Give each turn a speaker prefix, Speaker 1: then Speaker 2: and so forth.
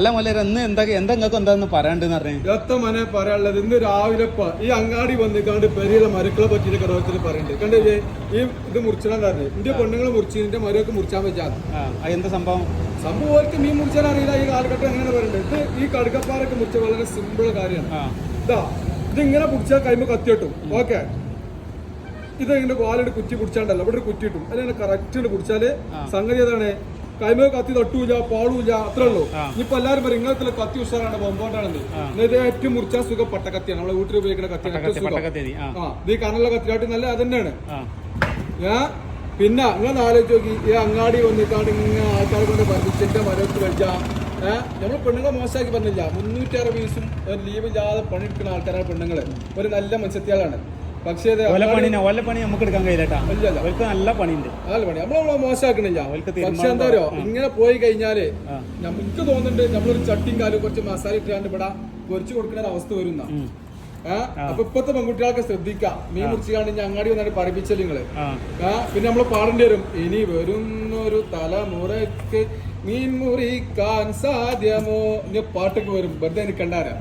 Speaker 1: അല്ല മൊല്ലേ ഇന്ന് എന്തെങ്കിലും എന്താന്ന് പറയാണ്ടെന്ന് പറഞ്ഞു
Speaker 2: എത്ര മനെ പറയാനുള്ളത്. ഇന്ന് രാവിലെ ഈ അങ്ങാടി വന്നിക്കാണ്ട് പെരിയുള്ള മരുക്കളെ പറ്റിയിട്ട് ഓരോരുത്തർ പറയുന്നുണ്ട്. കണ്ടില്ലേ ഈ ഇത് മുറിച്ചാൻ പറഞ്ഞു. എന്റെ പെണ്ണുങ്ങൾ മുറിച്ച് എന്റെ മരുവൊക്കെ മുറിച്ചാൻ വെച്ചാൽ
Speaker 1: എന്താ സംഭവം
Speaker 2: സംഭവം മീൻ മുറിച്ചാൻ അറിയില്ല. ഈ കാലഘട്ടം എങ്ങനെ പറയുന്നത്. ഇത് ഈ കടുക്കപ്പാറൊക്കെ മുറിച്ച വളരെ സിമ്പിൾ കാര്യമാണ്. ഇതാ ഇതിങ്ങനെ പിടിച്ചാൽ കൈമ കത്തിയിട്ടും ഓക്കെ. ഇത് ഇങ്ങനെ വാലിട്ട് കുറ്റി പിടിച്ചാണ്ടല്ലോ ഇവിടെ ഒരു കുറ്റി ഇട്ടും അതിനെ കറക്റ്റ് പിടിച്ചാല് സംഗതി ഏതാണ് കൈമ കത്തി തട്ടൂല പാടൂല അത്രേ ഉള്ളൂ. ഇനിയിപ്പോ എല്ലാവരും പറയും ഇങ്ങനത്തെ കത്തി ഉഷാറാണ് ബൊമ്പോണ്ടാണെന്ന്. ഇത് ഏറ്റവും മുറിച്ചാൽ സുഖം പട്ടക്കത്തിയാണ്. നമ്മളെ വീട്ടിൽ ഉപയോഗിക്കുന്ന കത്തി. ഇത് ഈ കനലുള്ള കത്തിയായിട്ട് നല്ല അതന്നെയാണ്. പിന്നെ അങ്ങനെ ആലോചിച്ച് നോക്കി ഈ അങ്ങാടി വന്നിട്ടാണ് ഇങ്ങനെ ആൾക്കാരെ കൊണ്ട് ബന്ധിച്ചിന്റെ മരത്ത് വെച്ചാ നമ്മൾ പെണ്ണുങ്ങളെ മോശമാക്കി പറഞ്ഞില്ല. 360 ദിവസം ഒരു ലീവില്ലാതെ പണിയെടുക്കുന്ന ആൾക്കാരാണ് പെണ്ണുങ്ങള്. ഒരു നല്ല മത്സ്യത്യാളാണ്. പക്ഷേ
Speaker 1: പണി നമുക്ക് എടുക്കാൻ കഴിയില്ല. നല്ല പണിയുണ്ട്.
Speaker 2: നല്ല പണി നമ്മളെ മോശമാക്കണില്ല. പക്ഷെ എന്താ പറയുക ഇങ്ങനെ പോയി കഴിഞ്ഞാല് നമുക്ക് തോന്നുന്നുണ്ട് നമ്മളൊരു ചട്ടിയും കാലും കുറച്ച് മസാല ഇട്ടാണ്ട് ഇവിടെ പൊരിച്ചു കൊടുക്കുന്ന അവസ്ഥ വരുന്ന. അപ്പൊ ഇപ്പത്തെ പെൺകുട്ടികൾക്ക് ശ്രദ്ധിക്കാം. മീൻ മുറിച്ചാണെങ്കിൽ അങ്ങാടി വന്നിട്ട് പഠിപ്പിച്ചല്ലേ നിങ്ങള്. പിന്നെ നമ്മള് പാടേണ്ടി വരും. ഇനി വരുന്നൊരു തലമുറക്ക് മീൻ മുറിക്കാൻ സാധ്യമോ ഇനി പാട്ടൊക്കെ വരും. വെറുതെ എനിക്ക് കണ്ടാരാ